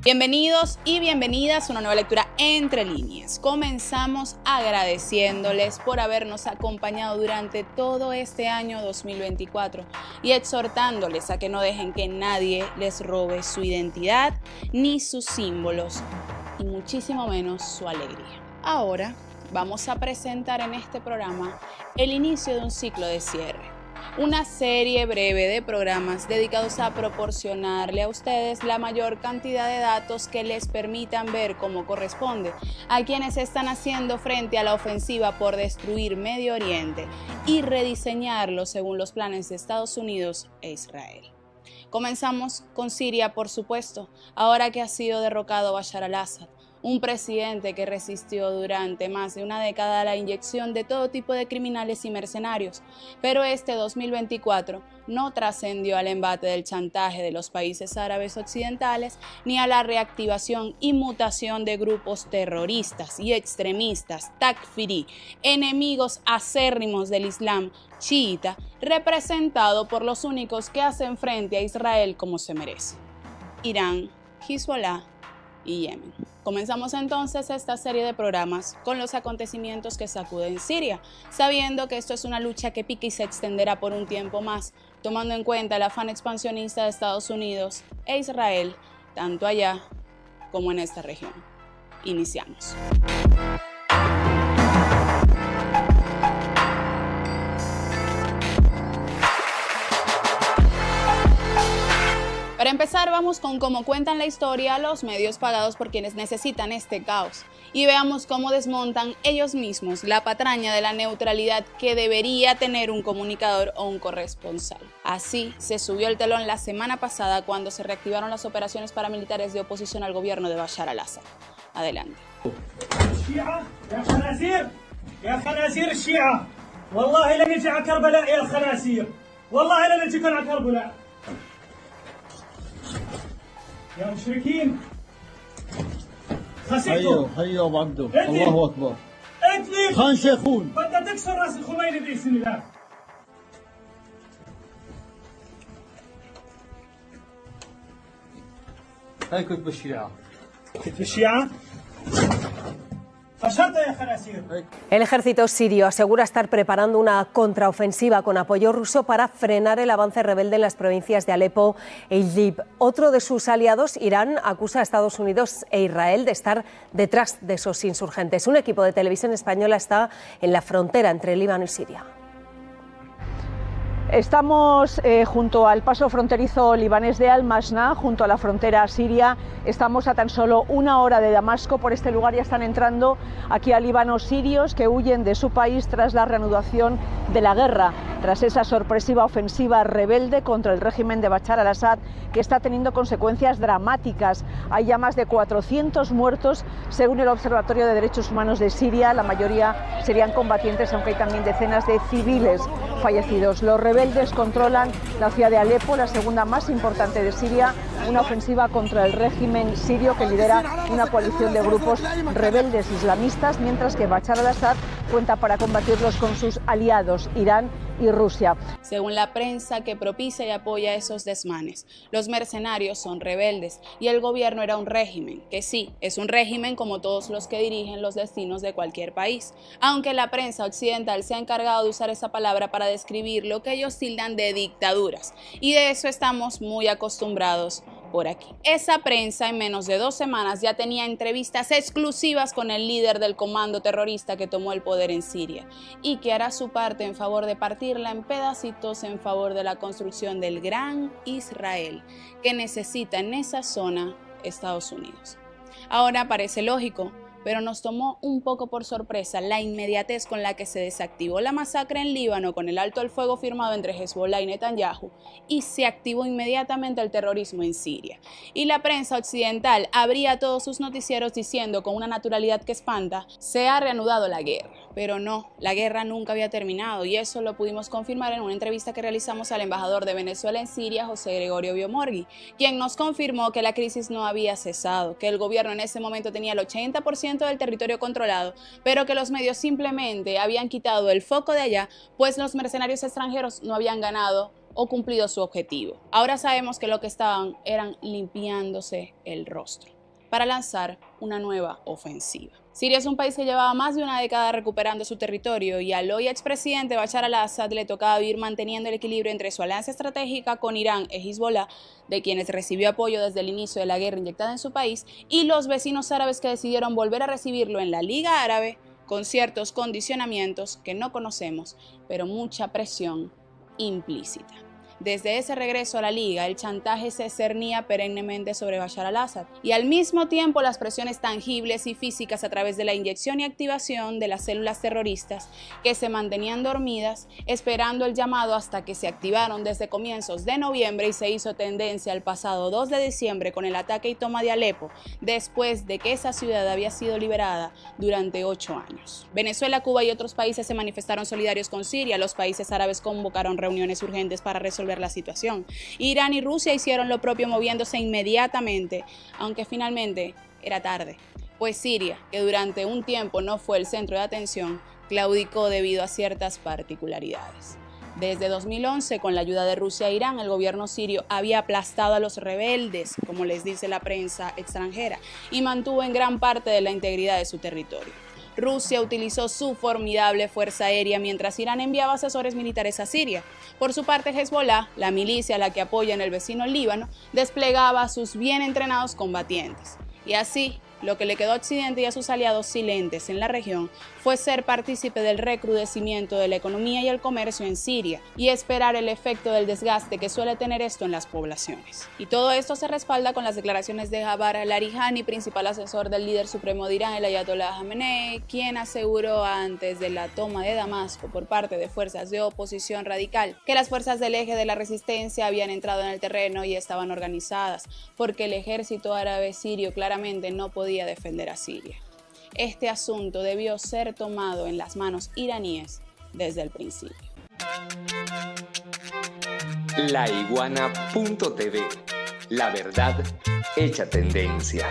Bienvenidos y bienvenidas a una nueva lectura entre líneas. Comenzamos agradeciéndoles por habernos acompañado durante todo este año 2024 y exhortándoles a que no dejen que nadie les robe su identidad ni sus símbolos y muchísimo menos su alegría. Ahora vamos a presentar en este programa el inicio de un ciclo de cierre. Una serie breve de programas dedicados a proporcionarle a ustedes la mayor cantidad de datos que les permitan ver cómo corresponde a quienes están haciendo frente a la ofensiva por destruir Medio Oriente y rediseñarlo según los planes de Estados Unidos e Israel. Comenzamos con Siria, por supuesto, ahora que ha sido derrocado Bashar al-Assad, un presidente que resistió durante más de una década a la inyección de todo tipo de criminales y mercenarios, pero este 2024 no trascendió al embate del chantaje de los países árabes occidentales ni a la reactivación y mutación de grupos terroristas y extremistas takfirí, enemigos acérrimos del Islam chiita, representado por los únicos que hacen frente a Israel como se merece: Irán, Hezbollah y Yemen. Comenzamos entonces esta serie de programas con los acontecimientos que sacuden Siria, sabiendo que esto es una lucha que pica y se extenderá por un tiempo más, tomando en cuenta el afán expansionista de Estados Unidos e Israel, tanto allá como en esta región. Iniciamos. Para empezar, vamos con cómo cuentan la historia los medios pagados por quienes necesitan este caos y veamos cómo desmontan ellos mismos la patraña de la neutralidad que debería tener un comunicador o un corresponsal. Así se subió el telón la semana pasada cuando se reactivaron las operaciones paramilitares de oposición al gobierno de Bashar al-Assad. Adelante. يا مشركين خسيتوا حيوا ابو عبدو الله اكبر خان شيخون بدك تكسر راس الخميني باذن الله هاي كتب الشيعة كتب الشيعة El ejército sirio asegura estar preparando una contraofensiva con apoyo ruso para frenar el avance rebelde en las provincias de Alepo e Idlib. Otro de sus aliados, Irán, acusa a Estados Unidos e Israel de estar detrás de esos insurgentes. Un equipo de televisión española está en la frontera entre Líbano y Siria. Estamos junto al paso fronterizo libanés de Al-Mashna, junto a la frontera siria. Estamos a tan solo una hora de Damasco. Por este lugar ya están entrando aquí a Líbano sirios que huyen de su país tras la reanudación de la guerra, tras esa sorpresiva ofensiva rebelde contra el régimen de Bashar al-Assad, que está teniendo consecuencias dramáticas. Hay ya más de 400 muertos, según el Observatorio de Derechos Humanos de Siria. La mayoría serían combatientes, aunque hay también decenas de civiles fallecidos. Los rebeldes controlan la ciudad de Alepo, la segunda más importante de Siria, una ofensiva contra el régimen sirio que lidera una coalición de grupos rebeldes islamistas, mientras que Bashar al-Assad cuenta para combatirlos con sus aliados, Irán y Rusia. Según la prensa que propicia y apoya esos desmanes, los mercenarios son rebeldes y el gobierno era un régimen, que sí, es un régimen como todos los que dirigen los destinos de cualquier país, aunque la prensa occidental se ha encargado de usar esa palabra para describir lo que ellos tildan de dictaduras, y de eso estamos muy acostumbrados por aquí. Esa prensa en menos de 2 semanas ya tenía entrevistas exclusivas con el líder del comando terrorista que tomó el poder en Siria y que hará su parte en favor de partirla en pedacitos en favor de la construcción del gran Israel que necesita en esa zona Estados Unidos. Ahora parece lógico, pero nos tomó un poco por sorpresa la inmediatez con la que se desactivó la masacre en Líbano con el alto al fuego firmado entre Hezbollah y Netanyahu y se activó inmediatamente el terrorismo en Siria. Y la prensa occidental abría todos sus noticieros diciendo con una naturalidad que espanta: se ha reanudado la guerra. Pero no, la guerra nunca había terminado y eso lo pudimos confirmar en una entrevista que realizamos al embajador de Venezuela en Siria, José Gregorio Biomorgui, quien nos confirmó que la crisis no había cesado, que el gobierno en ese momento tenía el 80% del territorio controlado, pero que los medios simplemente habían quitado el foco de allá, pues los mercenarios extranjeros no habían ganado o cumplido su objetivo. Ahora sabemos que lo que estaban eran limpiándose el rostro. para lanzar una nueva ofensiva. Siria es un país que llevaba más de una década recuperando su territorio y al hoy expresidente Bashar al-Assad le tocaba vivir manteniendo el equilibrio entre su alianza estratégica con Irán e Hezbollah, de quienes recibió apoyo desde el inicio de la guerra inyectada en su país, y los vecinos árabes que decidieron volver a recibirlo en la Liga Árabe con ciertos condicionamientos que no conocemos, pero mucha presión implícita. Desde ese regreso a la Liga, el chantaje se cernía perennemente sobre Bashar al-Assad y al mismo tiempo las presiones tangibles y físicas a través de la inyección y activación de las células terroristas que se mantenían dormidas esperando el llamado hasta que se activaron desde comienzos de noviembre y se hizo tendencia el pasado 2 de diciembre con el ataque y toma de Alepo, después de que esa ciudad había sido liberada durante 8 años. Venezuela, Cuba y otros países se manifestaron solidarios con Siria, los países árabes convocaron reuniones urgentes para resolver la situación. Irán y Rusia hicieron lo propio moviéndose inmediatamente, aunque finalmente era tarde, pues Siria, que durante un tiempo no fue el centro de atención, claudicó debido a ciertas particularidades. Desde 2011, con la ayuda de Rusia e Irán, el gobierno sirio había aplastado a los rebeldes, como les dice la prensa extranjera, y mantuvo en gran parte de la integridad de su territorio. Rusia utilizó su formidable fuerza aérea mientras Irán enviaba asesores militares a Siria. Por su parte, Hezbollah, la milicia a la que apoya en el vecino Líbano, desplegaba a sus bien entrenados combatientes. Y así, lo que le quedó a Occidente y a sus aliados silentes en la región fue ser partícipe del recrudecimiento de la economía y el comercio en Siria y esperar el efecto del desgaste que suele tener esto en las poblaciones. Y todo esto se respalda con las declaraciones de Jabbar al-Larihani, principal asesor del líder supremo de Irán, el Ayatollah Jamenei, quien aseguró antes de la toma de Damasco por parte de fuerzas de oposición radical que las fuerzas del eje de la resistencia habían entrado en el terreno y estaban organizadas, porque el ejército árabe sirio claramente no podía defender a Siria. Este asunto debió ser tomado en las manos iraníes desde el principio. Laiguana.tv. La verdad hecha tendencia.